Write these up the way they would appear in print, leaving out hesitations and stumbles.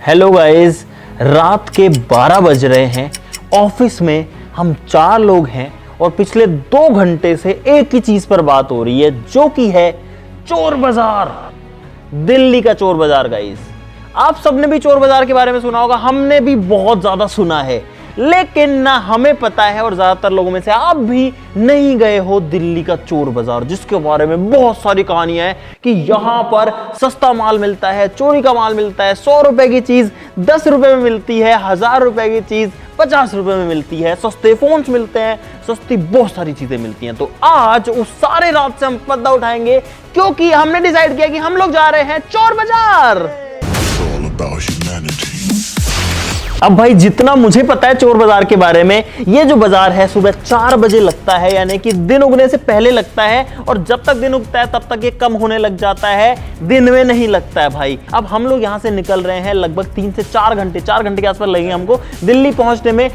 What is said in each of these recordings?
Hello guys, रात के 12 बज रहे हैं। ऑफिस में हम 4 लोग हैं और पिछले 2 घंटे से एक ही चीज पर बात हो रही है, जो कि है चोर बाजार। दिल्ली का चोर बाजार। गाइस, आप सबने भी चोर बाजार के बारे में सुना होगा, हमने भी बहुत ज्यादा सुना है, लेकिन ना हमें पता है और ज्यादातर लोगों में से आप भी नहीं गए हो दिल्ली का चोर बाजार, जिसके बारे में बहुत सारी कहानियां हैं कि यहां पर सस्ता माल मिलता है, चोरी का माल मिलता है, 100 रुपए की चीज 10 रुपए में मिलती है, 1000 रुपए की चीज 50 रुपए में मिलती है, सस्ते फोन्स मिलते हैं, सस्ती बहुत सारी चीजें मिलती हैं। तो आज उस सारे रात से हम पर्दा उठाएंगे, क्योंकि हमने डिसाइड किया कि हम लोग जा रहे हैं चोर बाजार। अब भाई, जितना मुझे पता है चोर बाजार के बारे में, ये जो बाजार है सुबह 4 बजे लगता है, यानी कि दिन उगने से पहले लगता है, और जब तक दिन उगता है तब तक ये कम होने लग जाता है, दिन में नहीं लगता है भाई। अब हम लोग यहाँ से निकल रहे हैं, लगभग 3 से 4 घंटे, 4 घंटे के आसपास लगेंगे हमको दिल्ली पहुंचने में।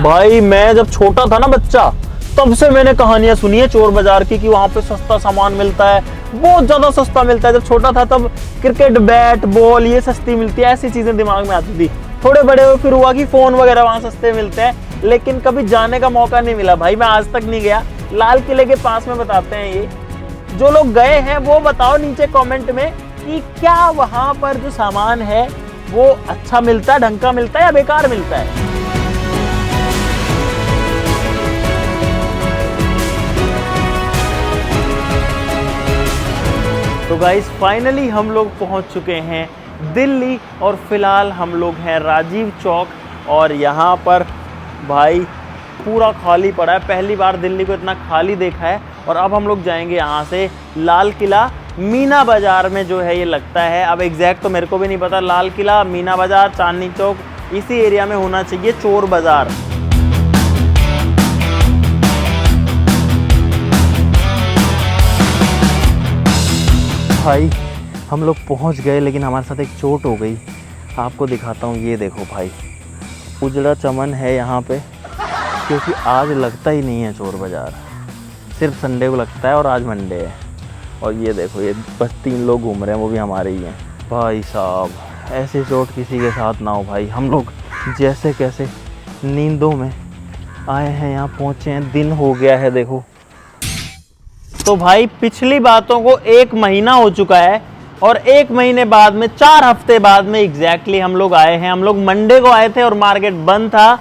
भाई, मैं जब छोटा था ना बच्चा, तब से मैंने कहानियां सुनी है चोर बाजार की कि वहां पे सस्ता सामान मिलता है, बहुत ज्यादा सस्ता मिलता है। जब छोटा था तब क्रिकेट बैट बॉल ये सस्ती मिलती है, ऐसी चीजें दिमाग में आती थी। थोड़े बड़े हुए फिर हुआ कि फोन वगैरह वहां सस्ते मिलते हैं, लेकिन कभी जाने का मौका नहीं मिला भाई, मैं आज तक नहीं गया। लाल किले के पास में बताते हैं ये, जो लोग गए हैं वो बताओ नीचे कॉमेंट में कि क्या वहां पर जो सामान है वो अच्छा मिलता है, ढंग का मिलता है या बेकार मिलता है। तो गाइस, फाइनली हम लोग पहुंच चुके हैं दिल्ली, और फिलहाल हम लोग हैं राजीव चौक, और यहाँ पर भाई पूरा खाली पड़ा है। पहली बार दिल्ली को इतना खाली देखा है। और अब हम लोग जाएंगे यहाँ से लाल किला, मीना बाजार में जो है ये लगता है। अब एग्जैक्ट तो मेरे को भी नहीं पता, लाल किला, मीना बाजार, चांदनी चौक, इसी एरिया में होना चाहिए चोर बाजार। भाई, हम लोग पहुंच गए, लेकिन हमारे साथ एक चोट हो गई। आपको दिखाता हूँ, ये देखो भाई, उजड़ा चमन है यहाँ पे, क्योंकि आज लगता ही नहीं है चोर बाजार, सिर्फ संडे को लगता है और आज मंडे है। और ये देखो, ये बस 3 लोग घूम रहे हैं, वो भी हमारे ही हैं। भाई साहब, ऐसी चोट किसी के साथ ना हो भाई। हम लोग जैसे कैसे नींदों में आए हैं, यहाँ पहुँचे हैं, दिन हो गया है देखो। तो भाई, पिछली बातों को 1 महीना हो चुका है, और 1 महीने बाद में 4 हफ्ते बाद में एग्जैक्टली हम लोग आए हैं। हम लोग मंडे को आए थे और मार्केट बंद था,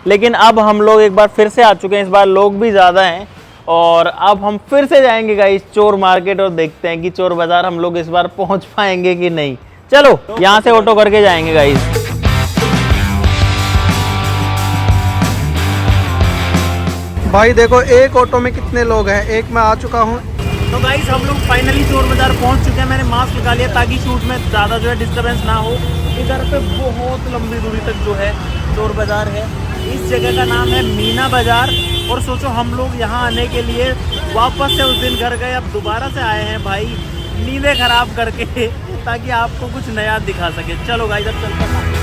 लेकिन अब हम लोग एक बार फिर से आ चुके हैं। इस बार लोग भी ज़्यादा हैं, और अब हम फिर से जाएंगे गाइस चोर मार्केट, और देखते हैं कि चोर बाजार हम लोग इस बार पहुंच पाएंगे कि नहीं। चलो, यहाँ से ऑटो करके जाएंगे गाइस। भाई देखो, एक ऑटो में कितने लोग हैं, एक मैं आ चुका हूँ। तो गाइस, हम लोग फाइनली चोर बाजार पहुंच चुके हैं। मैंने मास्क लगा लिया ताकि शूट में ज़्यादा जो है डिस्टर्बेंस ना हो। इधर पे बहुत लंबी दूरी तक जो है चोर बाजार है। इस जगह का नाम है मीना बाजार। और सोचो, हम लोग यहाँ आने के लिए वापस से उस दिन घर गए, अब दोबारा से आए हैं भाई, नींदें खराब करके, ताकि आपको कुछ नया दिखा सके। चलो गाइस, अब चलते हैं।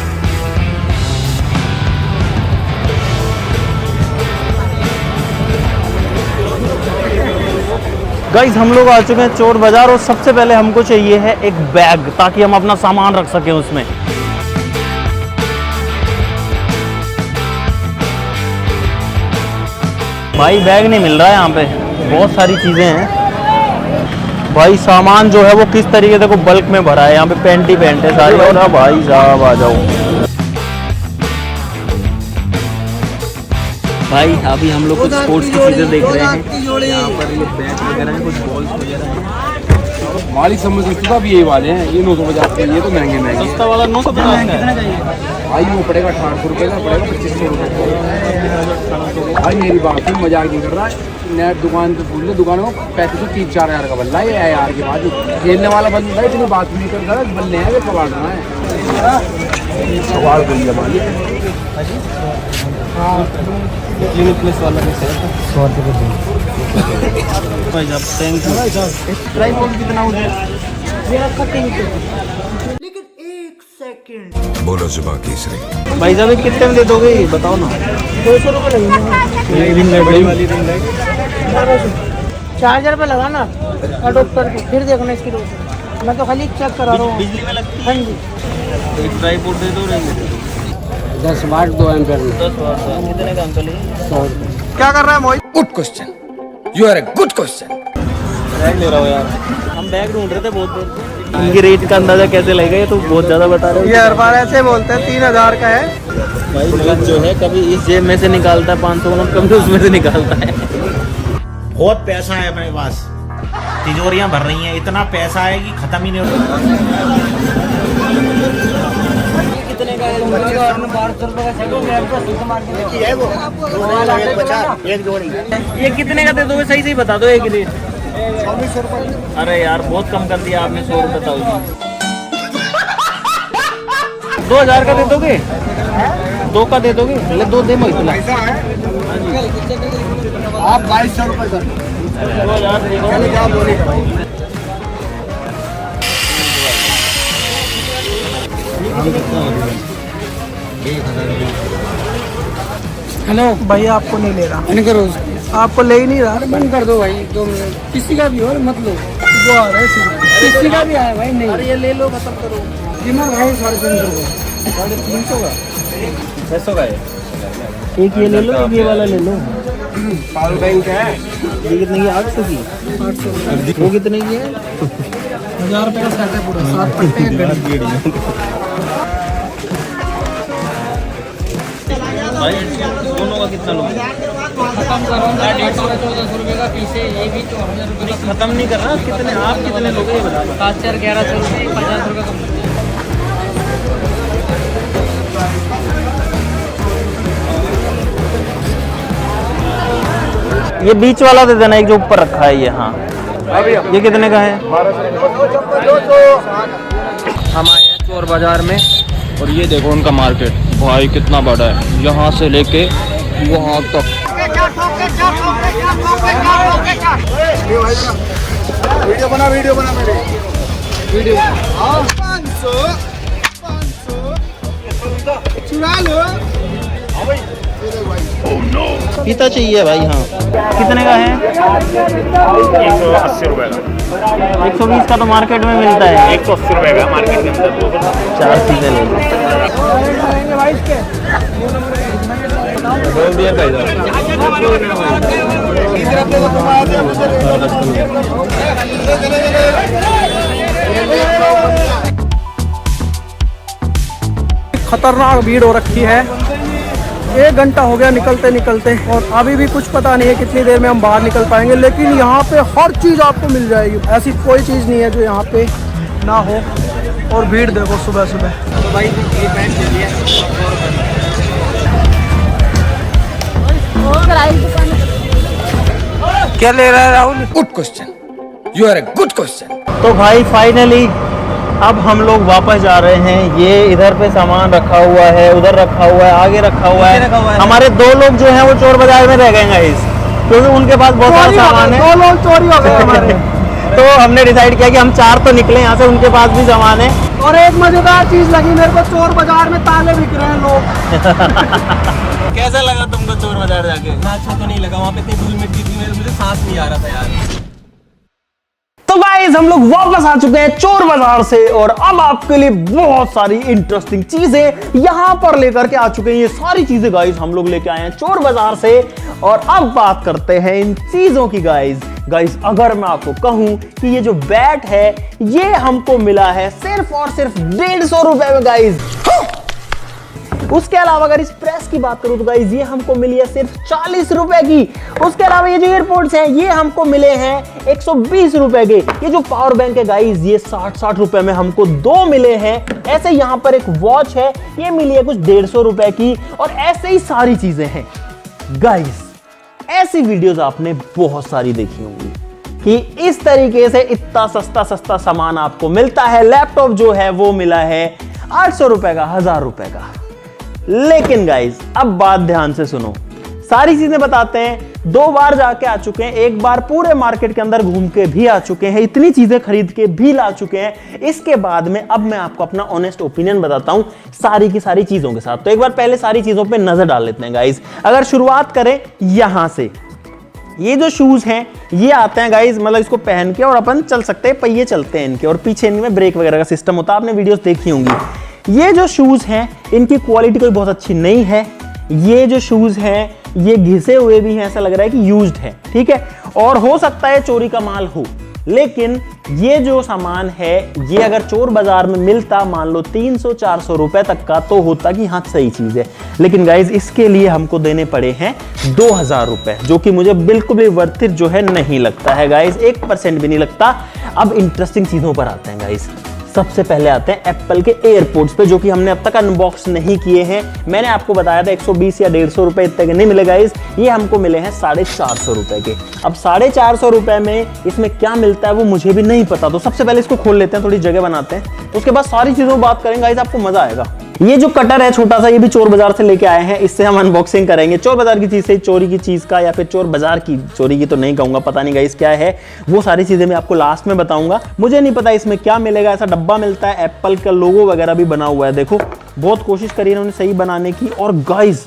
गाइस, हम लोग आ चुके हैं चोर बाजार, और सबसे पहले हमको चाहिए है एक बैग, ताकि हम अपना सामान रख सकें उसमें। भाई, बैग नहीं मिल रहा है यहाँ पे, बहुत सारी चीज़ें हैं भाई। सामान जो है वो किस तरीके से को बल्क में भरा है, यहाँ पे पैंट ही पैंट है सारी। और भाई साहब, आ जाओ भाई। अभी हम लोग कुछ स्पोर्ट्स की चीज़ें देख रहे हैं, यहाँ पर ये बैट वगैरह हैं, कुछ बॉल्स वगैरह हैं। मालिक समझ सकते था, अब ये वाले हैं, ये 950 के, ये तो महंगे महंगे। सस्ता वाला 950 का है भाई, वो पड़ेगा 1800 रुपये का, पड़ेगा 2500 रुपये। भाई मेरी बात ही मजाक नहीं कर रहा, नेट दुकान पे पूछ लो, दुकानों को 3500-4 हज़ार का बल्ला है यार। के बाद खेलने वाला बंदा है, इतनी बात नहीं कर रहा, बल्ले हैं, कबाड़ रहा है, सवाल कर लिया मालिक। क्लिनिक प्लस वाला भी 100 रुपये भाई साहब, थैंक यू। ट्राइपॉड कितना हो गया? मेरा कटिंग लेकिन 1 सेकंड बोलो जुबान केसरी। भाई साहब, कितने में दे दोगे बताओ ना। 200 रुपये लगेंगे। रिंग लाइट, बड़ी वाली रिंग लाइट। 4000 रुपये लगा ना। डॉक्टर को फिर देखना इसकी डॉक्टर, मैं तो खाली चेक करा रहा हूँ। बिजली में लगती हाँ जी। है? एक ड्राई फ्रूट दे दो, रहेंगे 10 वाट 2 एम्पीयर में 10 वाट का। कितने का अंकल ये? 100 रुपये। क्या कर रहा है Mohit? Good question, you are a good question. Bag ले रहा हो यार, हम बैग ढूंढ रहे थे बहुत देर से। इनके रेट का अंदाजा कैसे लगेगा? ये तो बहुत ज्यादा बता रहे हो। ये हर बार ऐसे बोलते हैं 3000 का है। भाई नगद जो है कभी इस जेब में से निकालता है 500 नोट, कभी उसमें से निकालता है। बहुत पैसा है मेरे पास, तिजोरियां भर रही हैं, इतना पैसा है कि खत्म ही नहीं होता। कितने का है? 1200 रुपये का सेट मेरे को सूट मार के एक जोड़ी ये कितने का दे दोगे? सही सही बता दो एक रेट। 2400 रुपये। अरे यार बहुत कम कर दिया आपने, 100 रुपये बताओ। 2000 का दे दोगे? 2 का दे दोगे? पहले 2 दे इतना। आप 2200 रुपये कर 2000 दे दो। हेलो भैया आपको नहीं ले रहा, बंद करो, आपको ले ही नहीं रहा। बंद कर दो भाई, 2 मिनट। किसी का भी हो मत लो, वो आ रहा है सीधे। किसी का भी आया भाई नहीं। अरे ये ले लो, खत्म करो। कीमत भाई 350 रुपये। 350 का 600 का है। एक ये ले लो, एक ये वाला ले लो। पावर बैंक है, ये कितने की? 800 की। 800। वो कितने की है? 1000 रुपये का सेट है पूरा, 7 पट्टे एक घड़ी। भाई दोनों का कितना लोगे? खत्म करो ना, 150 1400 रुपये का पीस है ये भी, 4000 रुपये का। खत्म नहीं कर रहा, कितने आप कितने लोगे ये बता दो। 7 4 1100 रुपये, 50 रुपये कम। ये बीच वाला दे देना, एक जो ऊपर रखा है ये। हाँ ये कितने का है? हम आए हैं चोर बाजार में और ये देखो उनका मार्केट भाई कितना बड़ा है, यहाँ से लेके वहाँ तक। वीडियो बना मेरे वीडियो। 500 चुरा लो। पीता चाहिए भाई। हाँ कितने का है? 180 रुपए का। 120 का तो मार्केट में मिलता है। 180 रुपए का मार्केट के अंदर। 4 चीजें ले लो। खतरनाक भीड़ हो रखी है। 1 घंटा हो गया निकलते निकलते, और अभी भी कुछ पता नहीं है कितनी देर में हम बाहर निकल पाएंगे। लेकिन यहाँ पे हर चीज़ आपको मिल जाएगी, ऐसी कोई चीज़ नहीं है जो यहाँ पे ना हो। और भीड़ देखो सुबह सुबह। तो भाई ये पैंट ले लिया। क्या ले रहा है Rahul? Good question, you are a good question. तो भाई फाइनली अब हम लोग वापस जा रहे हैं। ये इधर पे सामान रखा हुआ है, उधर रखा हुआ है, आगे रखा हुआ है। हमारे 2 लोग जो हैं वो चोर बाजार में रह गए गाइस, क्योंकि उनके पास बहुत सारा सामान है। 2 लोग चोरी हो गए हमारे। तो हमने डिसाइड किया कि हम 4 तो निकले यहाँ से, उनके पास भी सामान है। और एक मजेदार चीज लगी मेरे को, चोर बाजार में ताले बिक रहे हैं लोग। कैसा लगा तुमको चोर बाजार जाके? अच्छा तो नहीं लगा, वहाँ पे इतनी धूल मिट्टी थी, मुझे सांस नहीं आ रहा था यार। तो गाइस हम लोग वापस आ चुके हैं चोर बाजार से, और अब आपके लिए बहुत सारी इंटरेस्टिंग चीजें यहां पर लेकर के आ चुके हैं। ये सारी चीजें गाइस हम लोग लेके आए हैं चोर बाजार से, और अब बात करते हैं इन चीजों की। गाइस अगर मैं आपको कहूं कि ये जो बैट है ये हमको मिला है सिर्फ और सिर्फ 150 रुपए में गाइस। उसके अलावा अगर इस प्रेस की बात करूं तो गाइस ये हमको मिली है सिर्फ 40 रुपए की। उसके अलावा ये जो एयरपोर्ट्स हैं ये हमको मिले हैं 120 रुपए के। ये जो पावर बैंक है गाइस ये 60 रुपए में हमको 2 मिले हैं। ऐसे यहाँ पर एक वॉच है, ये मिली है कुछ 150 रुपए की, और ऐसे ही सारी चीजें हैं गाइस। ऐसी वीडियोस आपने बहुत सारी देखी होंगी कि इस तरीके से इतना सस्ता सामान आपको मिलता है। लैपटॉप जो है वो मिला है 800 रुपए का, 1000 रुपए का। लेकिन गाइस अब बात ध्यान से सुनो, सारी चीजें बताते हैं। 2 बार जाके आ चुके हैं, 1 बार पूरे मार्केट के अंदर घूम के भी आ चुके हैं, इतनी चीजें खरीद के भी ला चुके हैं। इसके बाद में अब मैं आपको अपना ऑनेस्ट ओपिनियन बताता हूं सारी की सारी चीजों के साथ। तो एक बार पहले सारी चीजों पे नजर डाल लेते हैं गाइस। अगर शुरुआत करें यहां से, ये जो शूज हैं ये आते हैं गाइज, मतलब इसको पहन के और अपन चल सकते हैं, पहिए चलते हैं इनके, और पीछे इनमें ब्रेक वगैरह का सिस्टम होता है, आपने वीडियोस देखी होंगी। ये जो शूज हैं इनकी क्वालिटी कोई बहुत अच्छी नहीं है। ये जो शूज हैं ये घिसे हुए भी हैं, ऐसा लग रहा है कि यूज्ड है, ठीक है। और हो सकता है चोरी का माल हो, लेकिन ये जो सामान है ये अगर चोर बाजार में मिलता, मान लो 300-400 रुपए तक का, तो होता कि हाँ सही चीज है। लेकिन गाइज इसके लिए हमको देने पड़े हैं 2000 रुपए, जो कि मुझे बिल्कुल भी वर्थ इट जो है नहीं लगता है गाइज, 1% भी नहीं लगता। अब इंटरेस्टिंग चीजों पर आते हैं गाइज। सबसे पहले आते हैं एप्पल के एयरपोर्ट्स पे, जो कि हमने अब तक अनबॉक्स नहीं किए हैं। मैंने आपको बताया था 120 या 150 रुपए इतने के नहीं मिले गाइस, ये हमको मिले हैं 450 रुपए के। अब 450 रुपए में इसमें क्या मिलता है वो मुझे भी नहीं पता, तो सबसे पहले इसको खोल लेते हैं, थोड़ी जगह बनाते हैं, उसके बाद सारी चीजों बात करेंगे गाइस, आपको मजा आएगा। ये जो कटर है छोटा सा, ये भी चोर बाजार से लेके आए हैं, इससे हम अनबॉक्सिंग करेंगे। चोर बाजार की चीज से, चोरी की चीज का, या फिर चोर बाजार की, चोरी की तो नहीं कहूंगा, पता नहीं गाइस क्या है, वो सारी चीजें मैं आपको लास्ट में बताऊंगा। मुझे नहीं पता इसमें क्या मिलेगा। ऐसा डब्बा मिलता है, एप्पल का लोगो वगैरह भी बना हुआ है, देखो बहुत कोशिश करी इन्होंने सही बनाने की। और गाइस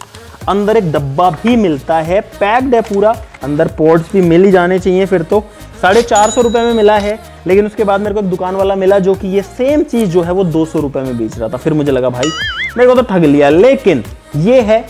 अंदर एक डब्बा भी मिलता है, पैक्ड है पूरा, अंदर पोर्ट्स भी मिल ही जाने चाहिए फिर तो। 450 रुपए में मिला है, लेकिन उसके बाद मेरे को एक दुकान वाला मिला जो कि ये सेम चीज जो है वो 200 रुपए में बेच रहा था। फिर मुझे लगा भाई मेरे को तो ठग लिया। लेकिन ये है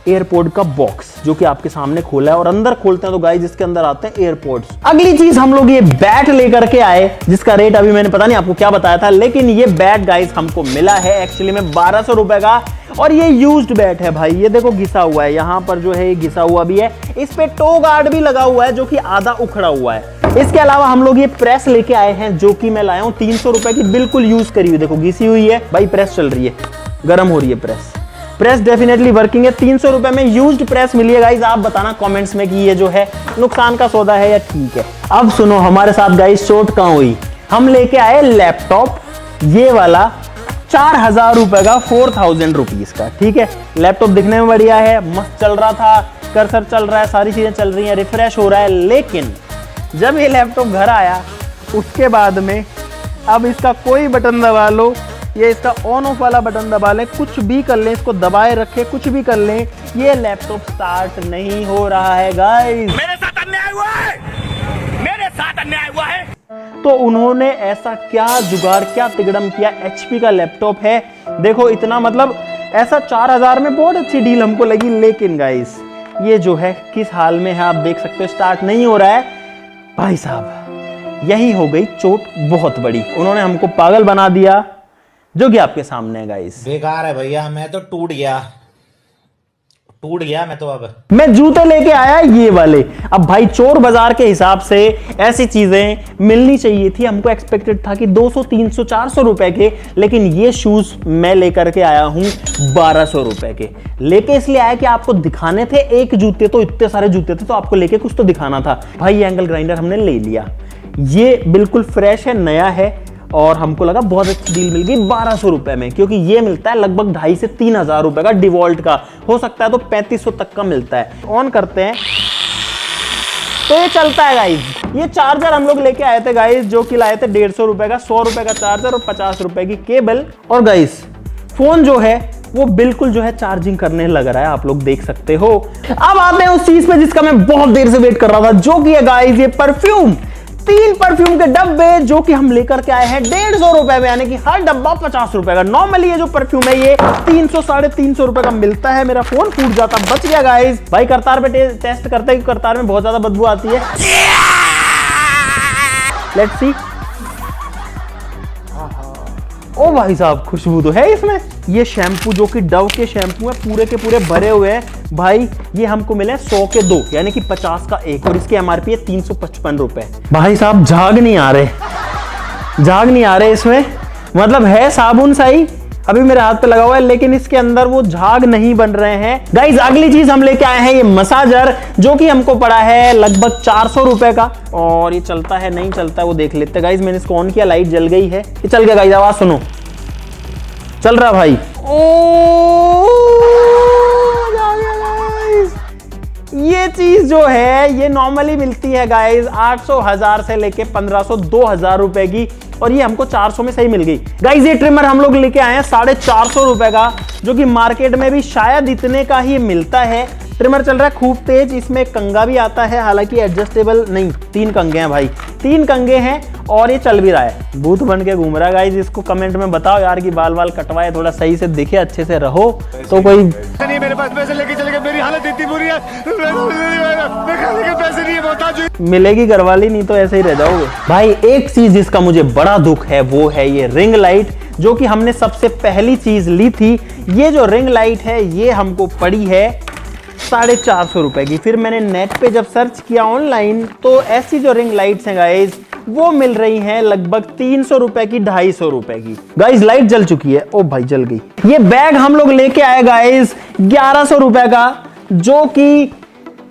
एयरपोर्ट का बॉक्स, जो कि आपके सामने खोला है, और अंदर खोलते हैं तो गाइस इसके अंदर आते हैं एयरपोर्ट्स। अगली चीज हम लोग ये बैट लेकर के आए, जिसका रेट अभी मैंने पता नहीं आपको क्या बताया था, लेकिन ये बैट गाइस हमको मिला है एक्चुअली में 1200 रुपए का, और ये यूज्ड बैट है भाई। ये देखो घिसा हुआ है, यहाँ पर जो है ये घिसा हुआ भी है, इस पे टो गार्ड भी लगा हुआ है जो कि आधा उखड़ा हुआ है। इसके अलावा हम लोग ये प्रेस लेके आए हैं, जो कि मैं लाया हूँ 300 रुपए की, बिल्कुल यूज करी हुई, देखो घिसी हुई है भाई, प्रेस चल रही है, गर्म हो रही है प्रेस डेफिनेटली वर्किंग है। 300 रुपए में यूज्ड प्रेस मिली है गाइस। आप बताना कमेंट्स में कि ये जो है नुकसान का सौदा है या ठीक है। अब सुनो हमारे साथ गाइस चोट कहां हुई, हम लेके आए लैपटॉप, ये वाला 4000 रुपए का, 4000 रुपीज का, ठीक है। लैपटॉप दिखने में बढ़िया है, मस्त चल रहा था, कर्सर चल रहा है, सारी चीजें चल रही हैं, रिफ्रेश हो रहा है। लेकिन जब ये लैपटॉप घर आया उसके बाद में, अब इसका कोई बटन दबा लो, ये इसका ऑन ऑफ वाला बटन दबा लें, कुछ भी कर लें, इसको दबाए रखें, कुछ भी कर लें, ये लैपटॉप स्टार्ट नहीं हो रहा है गाइस। मेरे साथ अन्याय हुआ है, मेरे साथ अन्याय हुआ है। तो उन्होंने ऐसा क्या जुगाड़, क्या तिगड़म किया, HP का लैपटॉप है, देखो इतना, मतलब ऐसा 4000 में बहुत अच्छी डील हमको लगी। लेकिन गाइस ये जो है किस हाल में है आप देख सकते हो, स्टार्ट नहीं हो रहा है भाई साहब। यही हो गई चोट बहुत बड़ी, उन्होंने हमको पागल बना दिया, जो कि आपके सामने है गाइस। बेकार है भैया, मैं तो टूट गया मैं तो। अब मैं जूते लेके आया ये वाले। अब भाई चोर बाजार के हिसाब से ऐसी चीजें मिलनी चाहिए थी, हमको एक्सपेक्टेड था कि 200, 300, 400 रुपए के, लेकिन ये शूज मैं लेकर के आया हूं 1200 रुपए के। लेके इसलिए आया कि आपको दिखाने थे, एक जूते तो इतने सारे जूते थे तो आपको लेके कुछ तो दिखाना था। भाई ये एंगल ग्राइंडर हमने ले लिया, ये बिल्कुल फ्रेश है, नया है, और हमको लगा बहुत अच्छी डील मिल गई 1200 रुपए में, क्योंकि ये मिलता है लगभग 2500 से 3000 रुपए का, डिवॉल्ट का हो सकता है तो 3500 तक का मिलता है। ऑन करते हैं तो ये चलता है गाइज। ये चार्जर हम लोग लेके आए थे गाइज, जो कि लाए थे 150 रुपए का, 100 रुपए का चार्जर और 50 रुपए की केबल। और गाइज फोन जो है वो बिल्कुल जो है चार्जिंग करने लग रहा है, आप लोग देख सकते हो। अब आते हैं उस चीज पे जिसका मैं बहुत देर से वेट कर रहा था, जो कि है गाइज ये परफ्यूम। 3 परफ्यूम के डब्बे, जो कि हम लेकर के आए हैं 150 रुपए में, यानी कि हर डब्बा 50 रुपए का। नॉर्मली ये जो परफ्यूम है ये 300, 350 रुपए का मिलता है। मेरा फोन फूट जाता, बच गया गाइस। भाई करतार पे टेस्ट करते हैं, करतार में बहुत ज्यादा बदबू आती है। Let's see. ओ भाई साहब खुशबू तो है इसमें। ये शैम्पू जो कि डव के शैम्पू है, पूरे के पूरे भरे हुए हैं भाई। ये हमको मिले 100 के 2, यानी कि 50 का एक, और इसकी MRP है 355 रुपए। भाई साहब झाग नहीं आ रहे इसमें, मतलब है साबुन सही, अभी मेरे हाथ पे लगा हुआ है, लेकिन इसके अंदर वो झाग नहीं बन रहे हैं गाइज। अगली चीज हम लेके आए हैं ये मसाजर, जो कि हमको पड़ा है लगभग 400 रुपए का, और ये चलता है नहीं चलता है वो देख लेते हैं गाइज। मैंने इसको ऑन किया, लाइट जल गई है, ये चल गया गाइज, आवाज सुनो, चल रहा भाई। ये चीज जो है ये नॉर्मली मिलती है गाइज 800, 1000 से लेके 1500, 2000 रुपए की, और ये हमको 400 में सही मिल गई गाइज। ये ट्रिमर हम लोग लेके आए हैं 450 रुपए का, जो कि मार्केट में भी शायद इतने का ही मिलता है, ट्रिमर चल रहा है खूब तेज। इसमें कंगा भी आता है, हालांकि एडजस्टेबल नहीं, 3 कंगे हैं भाई, 3 कंगे हैं और ये चल भी रहा है। भूत बन के घूम रहा है गाइस। इसको कमेंट में बताओ यार कि बाल बाल कटवाए, थोड़ा सही से दिखे, अच्छे से रहो। तो कोई नहीं, मेरे पास पैसे लेके चले गए, मेरी हालत इतनी बुरी है, मैं खाने के पैसे नहीं है, मोहताज मिलेगी घरवाली, नहीं तो ऐसे ही रह जाओगे भाई। एक चीज जिसका मुझे बड़ा दुख है वो है ये रिंग लाइट, जो कि हमने सबसे पहली चीज ली थी। ये जो रिंग लाइट है ये हमको पड़ी है 450 रुपए की। फिर मैंने नेट पे जब सर्च किया ऑनलाइन तो ऐसी जो रिंग लाइट्स हैं गाइज वो मिल रही हैं लगभग 300 रुपए की, 250 रुपए की। गाइज लाइट जल चुकी है, ओ भाई जल गई। ये बैग हम लोग लेके आए गाइज 1100 रुपए का, जो कि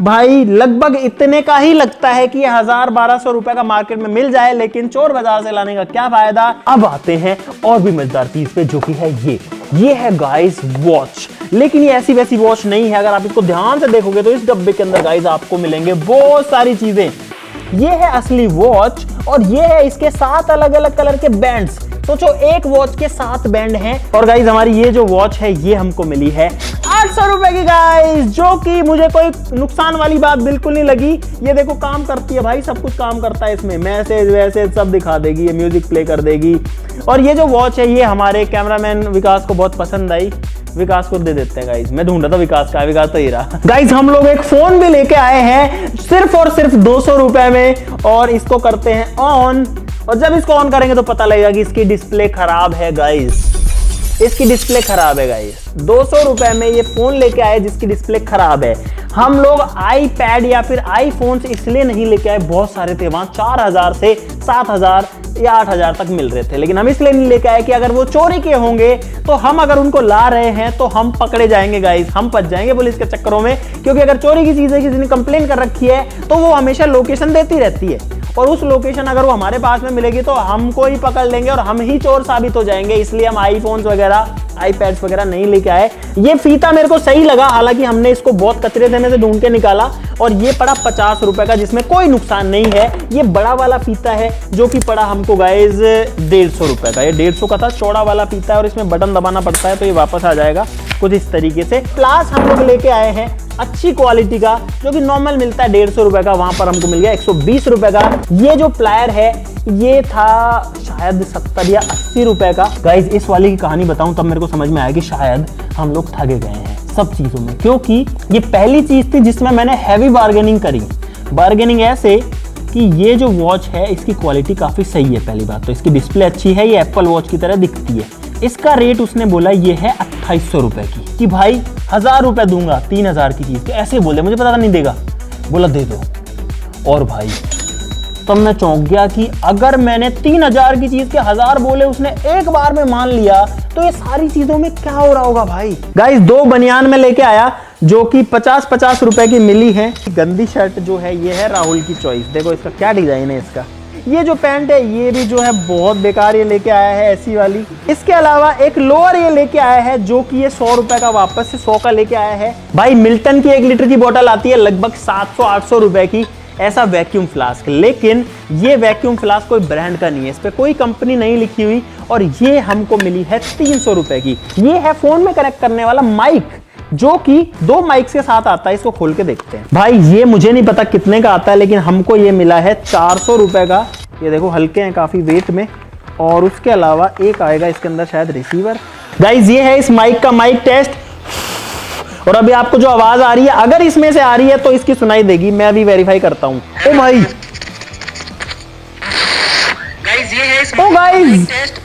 भाई लगभग इतने का ही लगता है कि 1000-1200 रुपए का मार्केट में मिल जाए, लेकिन चोर बाजार से लाने का क्या फायदा। अब आते हैं और भी मजेदार चीज पे, जो कि है ये है गाइस वॉच। लेकिन ये ऐसी वैसी वॉच नहीं है, अगर आप इसको ध्यान से देखोगे तो इस डब्बे के अंदर गाइस आपको मिलेंगे बहुत सारी चीजें। ये है असली वॉच और ये है इसके 7 अलग अलग कलर के बैंड्स। सोचो एक वॉच के 7 बैंड हैं। और गाइज हमारी ये जो वॉच है ये हमको मिली है 800 रुपए की गाइज, जो कि मुझे कोई नुकसान वाली बात बिल्कुल नहीं लगी। ये देखो काम करती है भाई, सब कुछ काम करता है इसमें, मैसेज वैसेज सब दिखा देगी, ये म्यूजिक प्ले कर देगी। और ये जो वॉच है ये हमारे कैमरामैन विकास को बहुत पसंद आई, विकास को दे देते हैं गाइज। मैं ढूंढ रहा था विकास का, विकास तो ही रहा। गाइज हम लोग एक फोन भी लेके आए हैं सिर्फ और सिर्फ 200 रुपए में, और इसको करते हैं ऑन। और जब इसको ऑन करेंगे तो पता लगेगा कि इसकी डिस्प्ले खराब है गाइज, इसकी डिस्प्ले खराब है गाइस। 200 रुपए में ये फोन लेके आए जिसकी डिस्प्ले खराब है। हम लोग आईपैड या फिर आईफोन इसलिए नहीं लेके आए, बहुत सारे थे वहां, 4000 से 7000 या 8000 तक मिल रहे थे, लेकिन हम इसलिए नहीं लेके आए कि अगर वो चोरी के होंगे तो हम अगर उनको ला रहे हैं तो हम पकड़े जाएंगे गाइस, हम फंस जाएंगे पुलिस के चक्करों में। क्योंकि अगर चोरी की चीज है, किसी ने कंप्लेन कर रखी है तो वो हमेशा लोकेशन देती रहती है, और उस लोकेशन अगर वो हमारे पास में मिलेगी तो हमको ही पकड़ लेंगे और हम ही चोर साबित हो जाएंगे। इसलिए हम आईफोन्स वगैरह, आईपैड्स वगैरह नहीं लेके आए। ये फीता मेरे को सही लगा, हालांकि हमने इसको बहुत कचरे देने से ढूंढ के निकाला, और ये पड़ा 50 रुपए का, जिसमें कोई नुकसान नहीं है। ये बड़ा वाला फीता है जो कि पड़ा हमको गाइज 150 रुपए का। ये 150 का था, चौड़ा वाला फीता है और इसमें बटन दबाना पड़ता है तो ये वापस आ जाएगा कुछ इस तरीके से। प्लास हम लोग लेके आए हैं अच्छी क्वालिटी का, जो कि नॉर्मल मिलता है 150 रुपए का, वहां पर हमको मिल गया 120 रुपए का। ये जो प्लायर है ये था शायद 70 या 80 रुपए का। गाइज इस वाले की कहानी बताऊं तब मेरे को समझ में आया कि शायद हम लोग ठगे गए हैं सब चीजों में, क्योंकि ये पहली चीज थी जिसमें मैंने हैवी बार्गेनिंग करी। बार्गेनिंग ऐसे कि ये जो वॉच है इसकी क्वालिटी काफी सही है। पहली बात तो इसकी डिस्प्ले अच्छी है, ये एप्पल वॉच की तरह दिखती है। इसका रेट उसने बोला ये है 2800 रुपए की, कि भाई 1000 रुपए दूंगा 3000 की चीज के, ऐसे बोले, मुझे पता था नहीं देगा, बोला दे दो। और भाई तब मैं चौंक गया कि अगर मैंने 3000 की चीज के 1000 बोले, उसने एक बार में मान लिया, तो ये सारी चीजों में क्या हो रहा होगा भाई। गाइस 2 बनियान में लेके आया जो कि 50-50 रुपए की मिली है। गंदी शर्ट जो है ये है राहुल की चॉइस, देखो इसका क्या डिजाइन है इसका। ये जो पैंट है ये भी जो है बहुत बेकार ये लेके आया है, ऐसी वाली। इसके अलावा एक लोअर ये लेके आया है जो कि ये 100 रुपए का, वापस से 100 का लेके आया है। भाई मिल्टन की 1 लीटर की बोतल आती है लगभग 700-800 रुपए की, ऐसा वैक्यूम फ्लास्क। लेकिन ये वैक्यूम फ्लास्क कोई ब्रांड का नहीं है, इस पे कोई कंपनी नहीं लिखी हुई, और ये हमको मिली है 300 रुपए की। ये है फोन में कनेक्ट करने वाला माइक, जो कि 2 माइक्स के साथ आता है। इसको खोल के देखते हैं। भाई ये मुझे नहीं पता कितने का आता है, लेकिन हमको ये मिला है 400 रुपए का। ये देखो हल्के हैं काफी वेट में, और उसके अलावा एक आएगा इसके अंदर शायद रिसीवर। गाइज ये है इस माइक का माइक टेस्ट, और अभी आपको जो आवाज आ रही है अगर इसमें से आ रही है तो इसकी सुनाई देगी। मैं अभी वेरीफाई करता हूं। ओ भाई गाइज ये है इस माइक टेस्ट,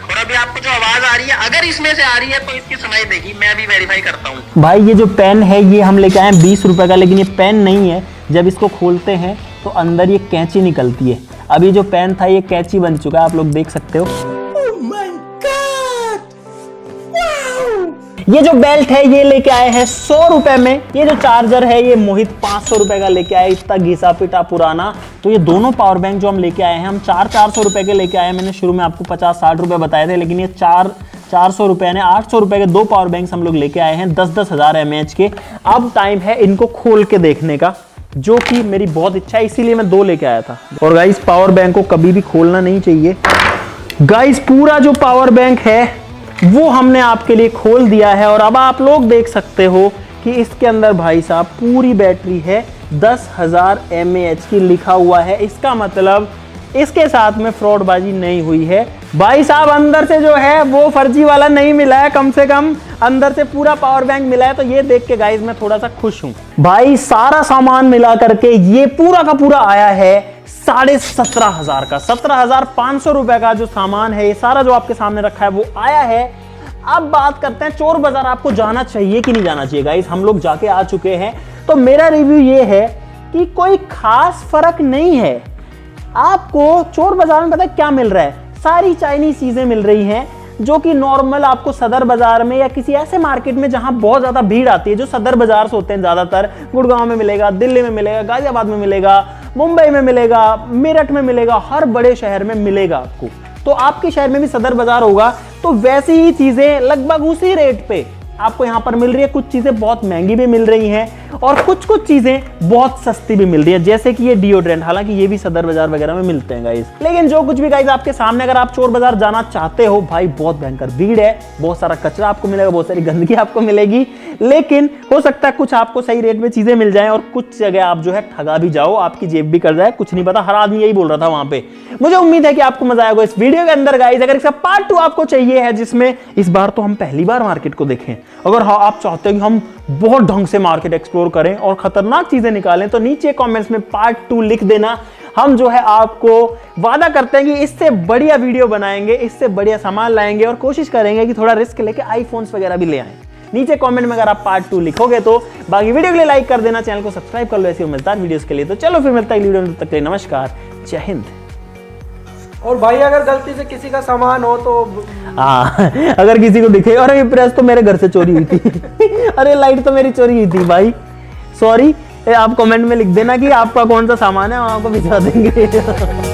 और अभी आपको जो आवाज आ रही है अगर इसमें से आ रही है तो इसकी सुनाई देगी। मैं अभी वेरीफाई करता हूं। भाई ये जो पेन है ये हम लेके आए 20 रुपए का, लेकिन ये पेन नहीं है। जब इसको खोलते हैं तो अंदर ये कैंची निकलती है। अभी जो पेन था ये कैंची बन चुका है, आप लोग देख सकते हो। ये जो बेल्ट है ये लेके आए हैं 100 रुपए में। ये जो चार्जर है ये मोहित 500 रुपए का लेके आए, इतना घिसा पिटा पुराना। तो ये दोनों पावर बैंक जो हम लेके आए हैं, हम 400 रुपए के लेके आए हैं। मैंने शुरू में आपको 50-60 रुपए बताए थे, लेकिन ये 400 रुपए यानी 800 रुपए के 2 पावर बैंक हम लोग लेके आए हैं 10-10 हजार mAh के। अब टाइम है इनको खोल के देखने का, जो कि मेरी बहुत इच्छा है, इसीलिए मैं 2 लेके आया था। और गाइस पावर बैंक को कभी भी खोलना नहीं चाहिए। गाइस पूरा जो पावर बैंक है वो हमने आपके लिए खोल दिया है, और अब आप लोग देख सकते हो कि इसके अंदर भाई साहब पूरी बैटरी है 10,000 mAh की लिखा हुआ है। इसका मतलब इसके साथ में फ्रॉडबाजी नहीं हुई है भाई साहब। अंदर से जो है वो फर्जी वाला नहीं मिला है, कम से कम अंदर से पूरा पावर बैंक मिला है। तो ये देख के गाइस मैं थोड़ा सा खुश हूं भाई। सारा सामान मिला करके ये पूरा का पूरा आया है 17,500 का, 17,500 रुपए का जो सामान है, ये सारा जो आपके सामने रखा है वो आया है। अब बात करते हैं चोर बाजार आपको जाना चाहिए कि नहीं जाना चाहिए। गाइस हम लोग जाके आ चुके हैं, तो मेरा रिव्यू ये है कि कोई खास फर्क नहीं है। आपको चोर बाजार में पता है क्या मिल रहा है, सारी चाइनीज चीजें मिल रही हैं जो कि नॉर्मल आपको सदर बाजार में या किसी ऐसे मार्केट में जहां बहुत ज्यादा भीड़ आती है, जो सदर बाजार से होते हैं ज्यादातर, गुड़गांव में मिलेगा, दिल्ली में मिलेगा, गाजियाबाद में मिलेगा, मुंबई में मिलेगा, मेरठ में मिलेगा, हर बड़े शहर में मिलेगा आपको। तो आपके शहर में भी सदर बाजार होगा, तो वैसी ही चीजें लगभग उसी रेट पे आपको यहां पर मिल रही है। कुछ चीजें बहुत महंगी भी मिल रही हैं और कुछ चीजें बहुत सस्ती भी मिल रही है, जैसे कि ये डिओड्रेंट, हालांकि ये भी सदर बाजार वगैरह में मिलते हैं गाइस। लेकिन जो कुछ भी गाइस आपके सामने, अगर आप चोर बाजार जाना चाहते हो भाई, बहुत भयंकर भीड़ है, बहुत सारा कचरा आपको मिलेगा, बहुत सारी गंदगी आपको मिलेगी, लेकिन हो सकता है कुछ आपको सही रेट में चीजें मिल जाएं और कुछ जगह आप जो है ठगा भी जाओ, आपकी जेब भी कर जाए, कुछ नहीं पता। हर आदमी यही बोल रहा था वहां पे। मुझे उम्मीद है कि आपको मजा आएगा इस वीडियो के अंदर गाइस। अगर इसका पार्ट 2 आपको चाहिए है, जिसमें इस बार तो हम पहली बार मार्केट को देखें, अगर हाँ आप चाहते हैं कि हम बहुत ढंग से मार्केट एक्सप्लोर करें और खतरनाक चीजें निकालें, तो नीचे कमेंट्स में पार्ट 2 लिख देना। हम जो है आपको वादा करते हैं कि इससे बढ़िया वीडियो बनाएंगे, इससे बढ़िया सामान लाएंगे और कोशिश करेंगे कि थोड़ा रिस्क लेके आईफोन्स वगैरह भी ले आएं। नीचे कमेंट में अगर आप पार्ट 2 लिखोगे तो बाकी वीडियो के लिए लाइक कर देना, चैनल को सब्सक्राइब कर लो ऐसी मजेदार वीडियोस के लिए। तो चलो फिर मिलता है वीडियो में, तब तक के लिए नमस्कार, जय हिंद। और भाई अगर गलती से किसी का सामान हो तो अगर किसी को दिखे, अरे ये प्रेस तो मेरे घर से चोरी हुई थी अरे लाइट तो मेरी चोरी हुई थी भाई, सॉरी, आप कमेंट में लिख देना कि आपका कौन सा सामान है, हम आपको भिजवा देंगे